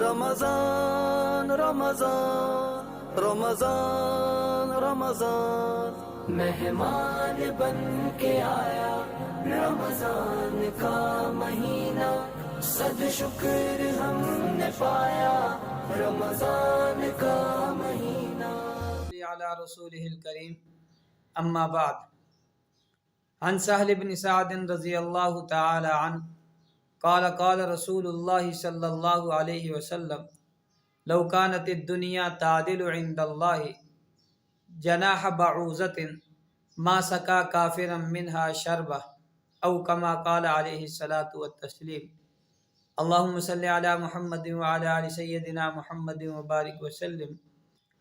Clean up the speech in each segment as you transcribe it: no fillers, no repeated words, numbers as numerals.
رمضان رمضان رمضان رمضان مہمان بن کے آیا رمضان کا مہینہ، صد شکر ہم نے پایا رمضان کا مہینہ۔ علی رسولہ الکریم، اما بعد، عن سہل بن سعد رضی اللہ تعالی عنہ قال قال رسول اللہ صلی اللہ علیہ وسلم لو كانت الدنيا تعدل عند الله جناح بعوضة ما سقى كافرا منها شربة او كما قال عليه الصلاة والتسلیم۔ اللہم صلی علی محمد وعلی آل سیدنا محمد وبارک وسلم۔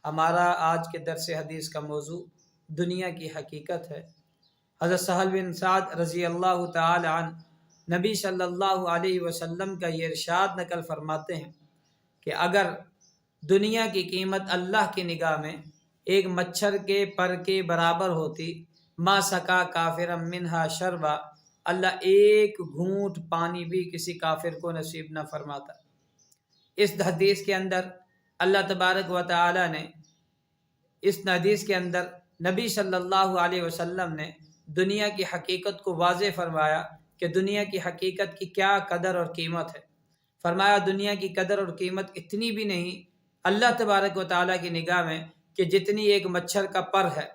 ہمارا آج کے درس حدیث کا موضوع دنیا کی حقیقت ہے۔ حضرت سہل بن سعد رضی اللہ تعالی عنہ نبی صلی اللہ علیہ وسلم کا یہ ارشاد نقل فرماتے ہیں کہ اگر دنیا کی قیمت اللہ کی نگاہ میں ایک مچھر کے پر کے برابر ہوتی، ما سکا کافرا منہا شربا، اللہ ایک گھونٹ پانی بھی کسی کافر کو نصیب نہ فرماتا۔ اس حدیث کے اندر اللہ تبارک و تعالی نے اس حدیث کے اندر نبی صلی اللہ علیہ وسلم نے دنیا کی حقیقت کو واضح فرمایا کہ دنیا کی حقیقت کی کیا قدر اور قیمت ہے۔ فرمایا دنیا کی قدر اور قیمت اتنی بھی نہیں اللہ تبارک و تعالیٰ کی نگاہ میں کہ جتنی ایک مچھر کا پر ہے۔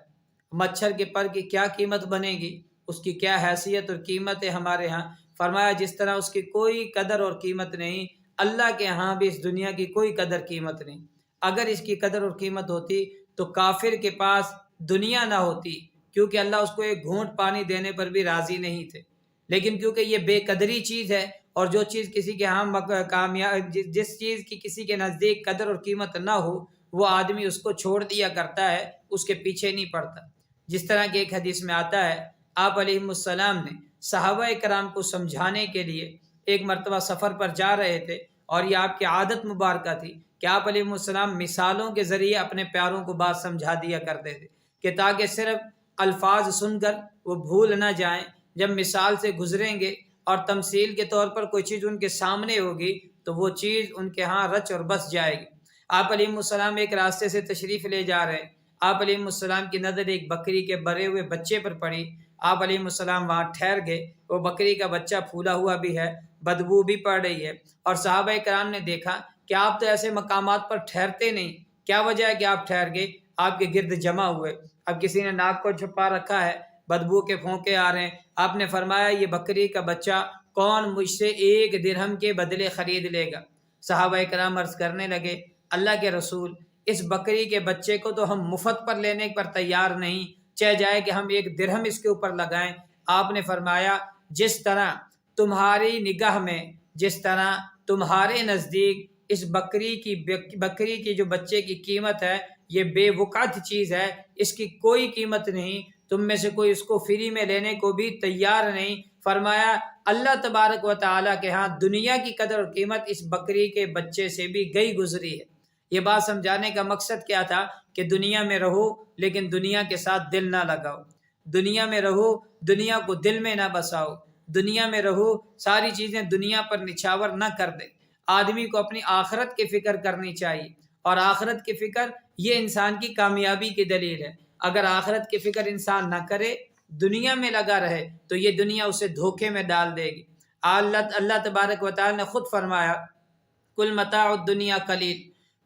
مچھر کے پر کی کیا قیمت بنے گی، اس کی کیا حیثیت اور قیمت ہے ہمارے ہاں۔ فرمایا جس طرح اس کی کوئی قدر اور قیمت نہیں، اللہ کے ہاں بھی اس دنیا کی کوئی قدر قیمت نہیں۔ اگر اس کی قدر اور قیمت ہوتی تو کافر کے پاس دنیا نہ ہوتی، کیونکہ اللہ اس کو ایک گھونٹ پانی دینے پر بھی راضی نہیں تھے۔ لیکن کیونکہ یہ بے قدری چیز ہے، اور جو چیز کسی کے ہاں کامیاب، جس چیز کی کسی کے نزدیک قدر اور قیمت نہ ہو، وہ آدمی اس کو چھوڑ دیا کرتا ہے، اس کے پیچھے نہیں پڑتا۔ جس طرح کہ ایک حدیث میں آتا ہے، آپ علیہ السلام نے صحابہ کرام کو سمجھانے کے لیے ایک مرتبہ سفر پر جا رہے تھے، اور یہ آپ کی عادت مبارکہ تھی کہ آپ علیہ السلام مثالوں کے ذریعے اپنے پیاروں کو بات سمجھا دیا کرتے تھے، کہ تاکہ صرف الفاظ سن کر وہ بھول نہ جائیں۔ جب مثال سے گزریں گے اور تمثیل کے طور پر کوئی چیز ان کے سامنے ہوگی تو وہ چیز ان کے ہاں رچ اور بس جائے گی۔ آپ علیہ السلام ایک راستے سے تشریف لے جا رہے ہیں، آپ علیہ السلام کی نظر ایک بکری کے برے ہوئے بچے پر پڑی۔ آپ علیہ السلام وہاں ٹھہر گئے، وہ بکری کا بچہ پھولا ہوا بھی ہے، بدبو بھی پڑ رہی ہے، اور صحابہ کرام نے دیکھا کہ آپ تو ایسے مقامات پر ٹھہرتے نہیں، کیا وجہ ہے کہ آپ ٹھہر گئے؟ آپ کے گرد جمع ہوئے، اب کسی نے ناک کو چھپا رکھا ہے، بدبو کے پھونکے آ رہے ہیں۔ آپ نے فرمایا یہ بکری کا بچہ کون مجھ سے 1 درہم کے بدلے خرید لے گا؟ صحابہ کرام عرض کرنے لگے، اللہ کے رسول، اس بکری کے بچے کو تو ہم مفت پر لینے پر تیار نہیں، چاہے جائے کہ ہم 1 درہم اس کے اوپر لگائیں۔ آپ نے فرمایا جس طرح تمہاری نگاہ میں، جس طرح تمہارے نزدیک اس بکری کی جو بچے کی قیمت ہے یہ بے وقعت چیز ہے، اس کی کوئی قیمت نہیں، تم میں سے کوئی اس کو فری میں لینے کو بھی تیار نہیں۔ فرمایا اللہ تبارک و تعالیٰ کے ہاں دنیا کی قدر اور قیمت اس بکری کے بچے سے بھی گئی گزری ہے۔ یہ بات سمجھانے کا مقصد کیا تھا کہ دنیا میں رہو لیکن دنیا کے ساتھ دل نہ لگاؤ، دنیا میں رہو دنیا کو دل میں نہ بساؤ، دنیا میں رہو ساری چیزیں دنیا پر نچھاور نہ کر دے۔ آدمی کو اپنی آخرت کی فکر کرنی چاہیے، اور آخرت کی فکر یہ انسان کی کامیابی کی دلیل ہے۔ اگر آخرت کی فکر انسان نہ کرے، دنیا میں لگا رہے، تو یہ دنیا اسے دھوکے میں ڈال دے گی۔ اللہ تبارک و تعالی نے خود فرمایا کل متاع الدنیا قلیل،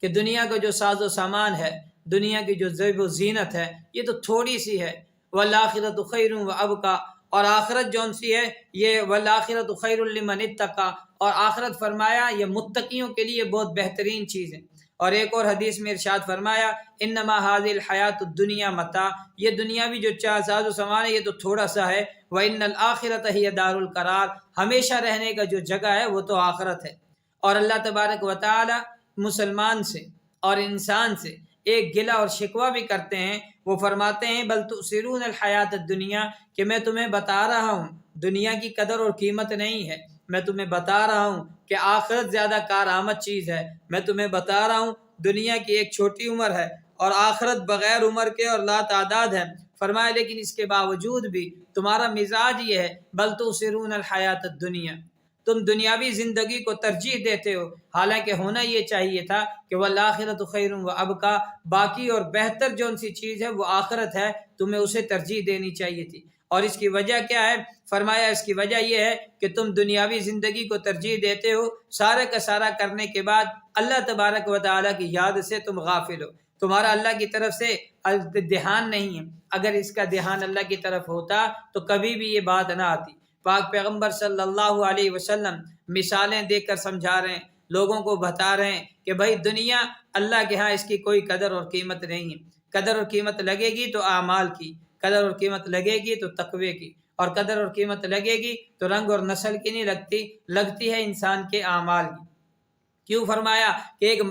کہ دنیا کا جو ساز و سامان ہے، دنیا کی جو زیب و زینت ہے، یہ تو تھوڑی سی ہے۔ والآخرۃ خیر وابقیٰ، اور آخرت جون سی ہے یہ والآخرۃ خیر لمن اتقیٰ، اور آخرت فرمایا یہ متقیوں کے لیے بہت بہترین چیز ہے۔ اور ایک اور حدیث میں ارشاد فرمایا انما هذه الحیات الدنیا متاع، یہ دنیاوی جو ساز و سامان ہے یہ تو تھوڑا سا ہے۔ وان الاخرۃ هی دار القرار، ہمیشہ رہنے کا جو جگہ ہے وہ تو آخرت ہے۔ اور اللہ تبارک و تعالی مسلمان سے اور انسان سے ایک گلہ اور شکوہ بھی کرتے ہیں، وہ فرماتے ہیں بل تؤثرون الحیات الدنیا، کہ میں تمہیں بتا رہا ہوں دنیا کی قدر اور قیمت نہیں ہے، میں تمہیں بتا رہا ہوں کہ آخرت زیادہ کارآمد چیز ہے، میں تمہیں بتا رہا ہوں دنیا کی ایک چھوٹی عمر ہے اور آخرت بغیر عمر کے اور لا تعداد ہے۔ فرمایا لیکن اس کے باوجود بھی تمہارا مزاج یہ ہے بل تؤثرون الحیات الدنیا، تم دنیاوی زندگی کو ترجیح دیتے ہو، حالانکہ ہونا یہ چاہیے تھا کہ والآخرۃ خیر و ابقیٰ، باقی اور بہتر جون سی چیز ہے وہ آخرت ہے، تمہیں اسے ترجیح دینی چاہیے تھی۔ اور اس کی وجہ کیا ہے؟ فرمایا اس کی وجہ یہ ہے کہ تم دنیاوی زندگی کو ترجیح دیتے ہو، سارا کا سارا کرنے کے بعد اللہ تبارک و تعالیٰ کی یاد سے تم غافل ہو، تمہارا اللہ کی طرف سے دھیان نہیں ہے۔ اگر اس کا دھیان اللہ کی طرف ہوتا تو کبھی بھی یہ بات نہ آتی۔ پاک پیغمبر صلی اللہ علیہ وسلم مثالیں دے کر سمجھا رہے ہیں، لوگوں کو بتا رہے ہیں کہ بھائی دنیا اللہ کے ہاں اس کی کوئی قدر اور قیمت نہیں ہے۔ قدر اور قیمت لگے گی تو اعمال کی، قدر اور قیمت لگے گی تو تقوی کی، اور قدر اور قیمت لگے گی تو رنگ اور نسل کی نہیں لگتی ہے انسان کے اعمال کی۔ کیوں فرمایا کہ ایک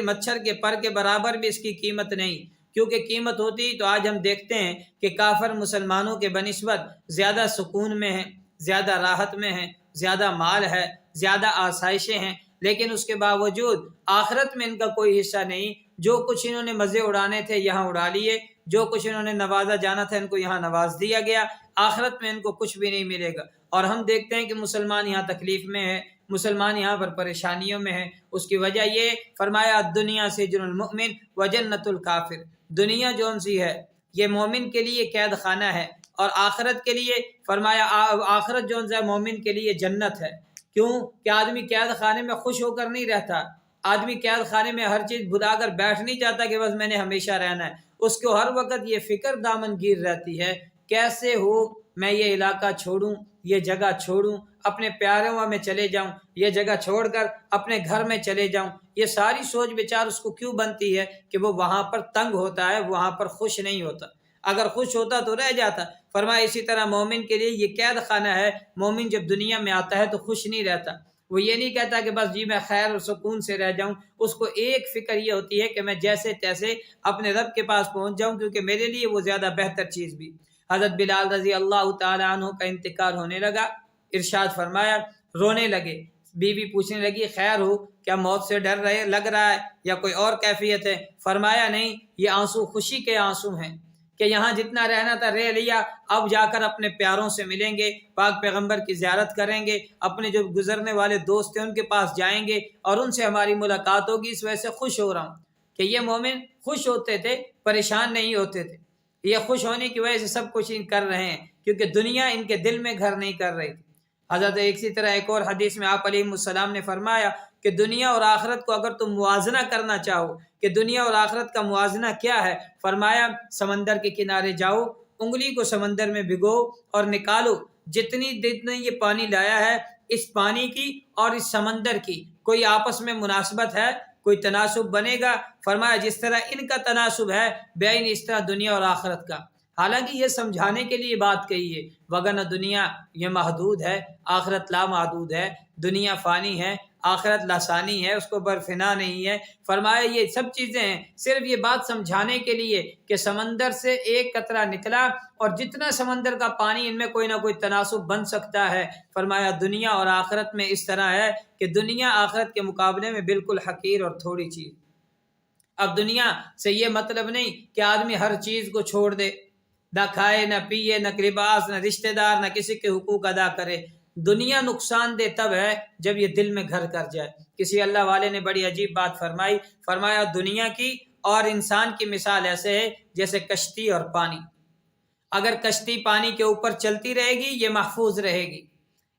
مچھر کے پر کے برابر بھی اس کی قیمت نہیں، کیونکہ قیمت ہوتی تو آج ہم دیکھتے ہیں کہ کافر مسلمانوں کے بنسبت زیادہ سکون میں ہیں، زیادہ راحت میں ہیں، زیادہ مال ہے، زیادہ آسائشیں ہیں، لیکن اس کے باوجود آخرت میں ان کا کوئی حصہ نہیں۔ جو کچھ انہوں نے مزے اڑانے تھے یہاں اڑا لیے، جو کچھ انہوں نے نوازا جانا تھا ان کو یہاں نواز دیا گیا، آخرت میں ان کو کچھ بھی نہیں ملے گا۔ اور ہم دیکھتے ہیں کہ مسلمان یہاں تکلیف میں ہے، مسلمان یہاں پر پریشانیوں میں ہے۔ اس کی وجہ یہ فرمایا دنیا سجن المؤمن و جنت الکافر، دنیا جون سی ہے یہ مومن کے لیے قید خانہ ہے، اور آخرت کے لیے فرمایا آخرت جون سا مومن کے لیے جنت ہے۔ کیوں کہ آدمی قید خانے میں خوش ہو کر نہیں رہتا، آدمی قید خانے میں ہر چیز بھلا کر بیٹھ نہیں جاتا کہ بس میں نے ہمیشہ رہنا ہے۔ اس کو ہر وقت یہ فکر دامن گیر رہتی ہے، کیسے ہو میں یہ علاقہ چھوڑوں، یہ جگہ چھوڑوں، اپنے پیاروں میں چلے جاؤں، یہ جگہ چھوڑ کر اپنے گھر میں چلے جاؤں۔ یہ ساری سوچ بیچار اس کو کیوں بنتی ہے کہ وہ وہاں پر تنگ ہوتا ہے، وہاں پر خوش نہیں ہوتا۔ اگر خوش ہوتا تو رہ جاتا۔ فرمایا اسی طرح مومن کے لیے یہ قید خانہ ہے، مومن جب دنیا میں آتا ہے تو خوش نہیں رہتا، وہ یہ نہیں کہتا کہ بس جی میں خیر اور سکون سے رہ جاؤں، اس کو ایک فکر یہ ہوتی ہے کہ میں جیسے تیسے اپنے رب کے پاس پہنچ جاؤں، کیونکہ میرے لیے وہ زیادہ بہتر چیز بھی۔ حضرت بلال رضی اللہ تعالی عنہ کا انتقال ہونے لگا، ارشاد فرمایا رونے لگے، بیوی پوچھنے لگی خیر ہو، کیا موت سے ڈر لگ رہا ہے یا کوئی اور کیفیت ہے؟ فرمایا نہیں، یہ آنسو خوشی کے آنسو ہیں کہ یہاں جتنا رہنا تھا رہ لیا، اب جا کر اپنے پیاروں سے ملیں گے، پاک پیغمبر کی زیارت کریں گے، اپنے جو گزرنے والے دوست ہیں ان کے پاس جائیں گے اور ان سے ہماری ملاقات ہوگی، اس وجہ سے خوش ہو رہا ہوں۔ کہ یہ مومن خوش ہوتے تھے، پریشان نہیں ہوتے تھے۔ یہ خوش ہونے کی وجہ سے سب کچھ کر رہے ہیں، کیونکہ دنیا ان کے دل میں گھر نہیں کر رہی تھی۔ حضرت اسی طرح ایک اور حدیث میں آپ علیہ السلام نے فرمایا کہ دنیا اور آخرت کو اگر تم موازنہ کرنا چاہو کہ دنیا اور آخرت کا موازنہ کیا ہے، فرمایا سمندر کے کنارے جاؤ، انگلی کو سمندر میں بھگو اور نکالو، جتنی یہ پانی لایا ہے، اس پانی کی اور اس سمندر کی کوئی آپس میں مناسبت ہے، کوئی تناسب بنے گا؟ فرمایا جس طرح ان کا تناسب ہے بین اس طرح دنیا اور آخرت کا۔ حالانکہ یہ سمجھانے کے لیے بات کہی ہے، وگرنہ دنیا یہ محدود ہے، آخرت لا محدود ہے، دنیا فانی ہے، آخرت لاسانی ہے، اس کو برفنا نہیں ہے۔ فرمایا یہ سب چیزیں ہیں صرف یہ بات سمجھانے کے لیے کہ سمندر سے ایک قطرہ نکلا اور جتنا سمندر کا پانی ان میں کوئی نہ کوئی تناسب بن سکتا ہے۔ فرمایا دنیا اور آخرت میں اس طرح ہے کہ دنیا آخرت کے مقابلے میں بالکل حقیر اور تھوڑی چیز۔ اب دنیا سے یہ مطلب نہیں کہ آدمی ہر چیز کو چھوڑ دے، نہ کھائے نہ پیے نہ لباس نہ رشتہ دار نہ کسی کے حقوق ادا کرے۔ دنیا نقصان دہ تب ہے جب یہ دل میں گھر کر جائے۔ کسی اللہ والے نے بڑی عجیب بات فرمائی، فرمایا دنیا کی اور انسان کی مثال ایسے ہے جیسے کشتی اور پانی۔ اگر کشتی پانی کے اوپر چلتی رہے گی یہ محفوظ رہے گی،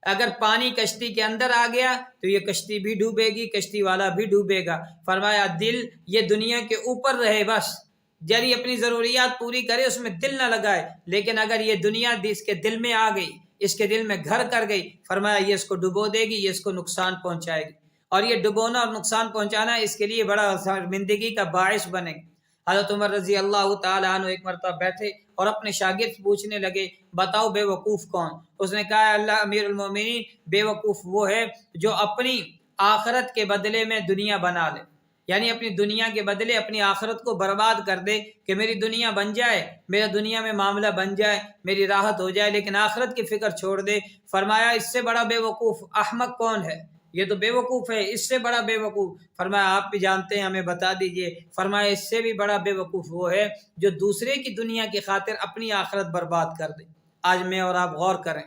اگر پانی کشتی کے اندر آ گیا تو یہ کشتی بھی ڈوبے گی، کشتی والا بھی ڈوبے گا۔ فرمایا دل یہ دنیا کے اوپر رہے، بس یعنی اپنی ضروریات پوری کرے، اس میں دل نہ لگائے، لیکن اگر یہ دنیا اس کے دل میں آ گئی، اس کے دل میں گھر کر گئی، فرمایا یہ اس کو ڈبو دے گی، یہ اس کو نقصان پہنچائے گی، اور یہ ڈبونا اور نقصان پہنچانا اس کے لیے بڑا شرمندگی کا باعث بنے گی۔ حضرت عمر رضی اللہ تعالیٰ عنہ ایک مرتبہ بیٹھے اور اپنے شاگرد پوچھنے لگے بتاؤ بے وقوف کون؟ اس نے کہا اللہ امیر المومنین، بے وقوف وہ ہے جو اپنی آخرت کے بدلے میں دنیا بنا لے، یعنی اپنی دنیا کے بدلے اپنی آخرت کو برباد کر دے کہ میری دنیا بن جائے، میرا دنیا میں معاملہ بن جائے، میری راحت ہو جائے، لیکن آخرت کی فکر چھوڑ دے۔ فرمایا اس سے بڑا بے وقوف احمق کون ہے؟ یہ تو بے وقوف ہے، اس سے بڑا بے وقوف فرمایا آپ بھی جانتے ہیں، ہمیں بتا دیجئے۔ فرمایا اس سے بھی بڑا بے وقوف وہ ہے جو دوسرے کی دنیا کی خاطر اپنی آخرت برباد کر دے۔ آج میں اور آپ غور کریں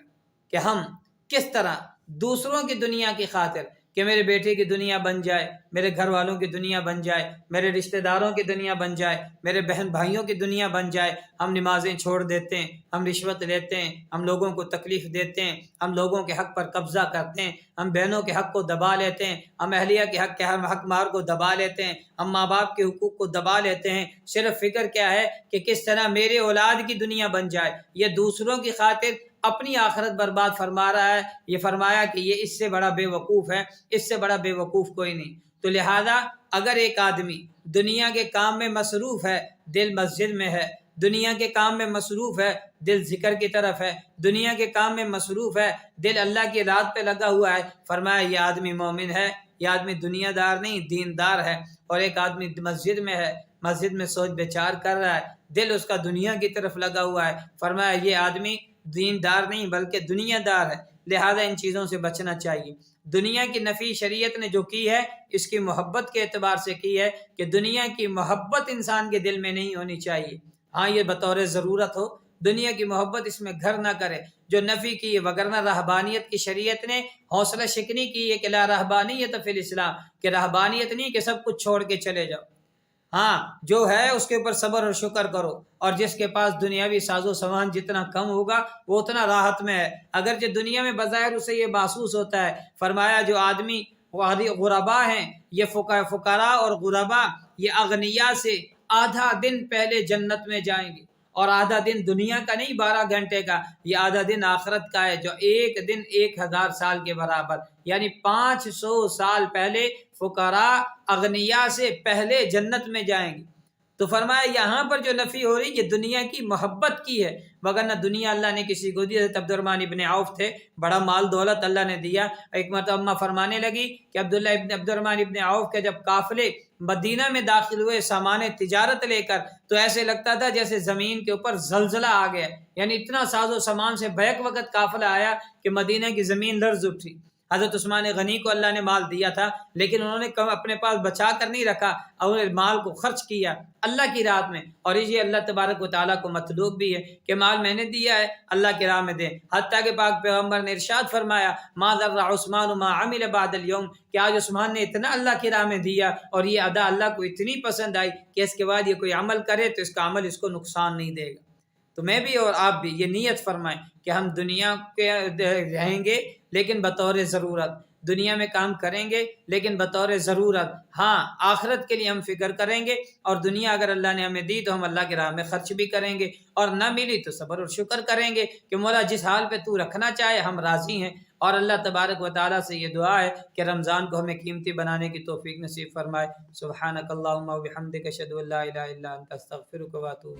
کہ ہم کس طرح دوسروں کی دنیا کی خاطر کہ میرے بیٹے کی دنیا بن جائے، میرے گھر والوں کی دنیا بن جائے، میرے رشتہ داروں کی دنیا بن جائے، میرے بہن بھائیوں کی دنیا بن جائے، ہم نمازیں چھوڑ دیتے ہیں، ہم رشوت لیتے ہیں، ہم لوگوں کو تکلیف دیتے ہیں، ہم لوگوں کے حق پر قبضہ کرتے ہیں، ہم بہنوں کے حق کو دبا لیتے ہیں، ہم اہلیہ کے حق مار کو دبا لیتے ہیں، ہم ماں باپ کے حقوق کو دبا لیتے ہیں۔ صرف فکر کیا ہے کہ کس طرح میرے اولاد کی دنیا بن جائے۔ یہ دوسروں کی خاطر اپنی آخرت برباد فرما رہا ہے۔ یہ فرمایا کہ یہ اس سے بڑا بے وقوف ہے، اس سے بڑا بے وقوف کوئی نہیں۔ تو لہذا اگر ایک آدمی دنیا کے کام میں مصروف ہے، دل مسجد میں ہے، دنیا کے کام میں مصروف ہے، دل ذکر کی طرف ہے، دنیا کے کام میں مصروف ہے، دل اللہ کی رات پہ لگا ہوا ہے، فرمایا یہ آدمی مومن ہے، یہ آدمی دنیا دار نہیں دیندار ہے۔ اور ایک آدمی مسجد میں ہے، مسجد میں سوچ بچار کر رہا ہے، دل اس کا دنیا کی طرف لگا ہوا ہے، فرمایا یہ آدمی دیندار نہیں بلکہ دنیا دار ہے۔ لہذا ان چیزوں سے بچنا چاہیے۔ دنیا کی نفی شریعت نے جو کی ہے اس کی محبت کے اعتبار سے کی ہے کہ دنیا کی محبت انسان کے دل میں نہیں ہونی چاہیے۔ ہاں یہ بطور ضرورت ہو، دنیا کی محبت اس میں گھر نہ کرے جو نفی کی ہے، وگرنہ رہبانیت کی شریعت نے حوصلہ شکنی کی ہے کہ لا رہبانیت فی الاسلام، کہ رہبانیت نہیں کہ سب کچھ چھوڑ کے چلے جاؤ۔ ہاں جو ہے اس کے اوپر صبر اور شکر کرو، اور جس کے پاس دنیاوی ساز و سامان جتنا کم ہوگا وہ اتنا راحت میں ہے، اگرچہ دنیا میں بظاہر اسے یہ محسوس ہوتا ہے۔ فرمایا جو آدمی غربا ہیں، یہ فقراء اور غربا یہ اغنیاء سے آدھا دن پہلے جنت میں جائیں گے، اور آدھا دن دنیا کا نہیں 12 گھنٹے کا، یہ آدھا دن آخرت کا ہے، جو ایک دن 1000 سال کے برابر، یعنی 500 سال پہلے فقراء اغنیاء سے پہلے جنت میں جائیں گے۔ تو فرمایا یہاں پر جو نفی ہو رہی یہ دنیا کی محبت کی ہے، وگرنہ دنیا اللہ نے کسی کو دی۔ حضرت عبد الرحمن ابن عوف تھے، بڑا مال دولت اللہ نے دیا۔ ایک مرتبہ اماں فرمانے لگی کہ عبد الرحمن ابن عوف کے جب قافلے مدینہ میں داخل ہوئے سامان تجارت لے کر، تو ایسے لگتا تھا جیسے زمین کے اوپر زلزلہ آ گیا، یعنی اتنا ساز و سامان سے بیک وقت قافلہ آیا کہ مدینہ کی زمین لرز اٹھی۔ حضرت عثمان غنی کو اللہ نے مال دیا تھا، لیکن انہوں نے اپنے پاس بچا کر نہیں رکھا، اور انہوں نے مال کو خرچ کیا اللہ کی راہ میں۔ اور یہ اللہ تبارک و تعالیٰ کو مطلوب بھی ہے کہ مال میں نے دیا ہے اللہ کی راہ میں دیں۔ حتیٰ کہ پاک پیغمبر نے ارشاد فرمایا ما ذر عثمان ما عمل بعد اليوم، کہ آج عثمان نے اتنا اللہ کی راہ میں دیا اور یہ ادا اللہ کو اتنی پسند آئی کہ اس کے بعد یہ کوئی عمل کرے تو اس کا عمل اس کو نقصان نہیں دے گا۔ تو میں بھی اور آپ بھی یہ نیت فرمائیں کہ ہم دنیا کے رہیں گے لیکن بطور ضرورت، دنیا میں کام کریں گے لیکن بطور ضرورت۔ ہاں آخرت کے لیے ہم فکر کریں گے، اور دنیا اگر اللہ نے ہمیں دی تو ہم اللہ کی راہ میں خرچ بھی کریں گے، اور نہ ملی تو صبر اور شکر کریں گے کہ مولا جس حال پہ تو رکھنا چاہے ہم راضی ہیں۔ اور اللہ تبارک و تعالیٰ سے یہ دعا ہے کہ رمضان کو ہمیں قیمتی بنانے کی توفیق نصیب فرمائے۔ سبحانک اللہم و بحمدک اشہد ان لا الہ الا انت استغفرک و اتوب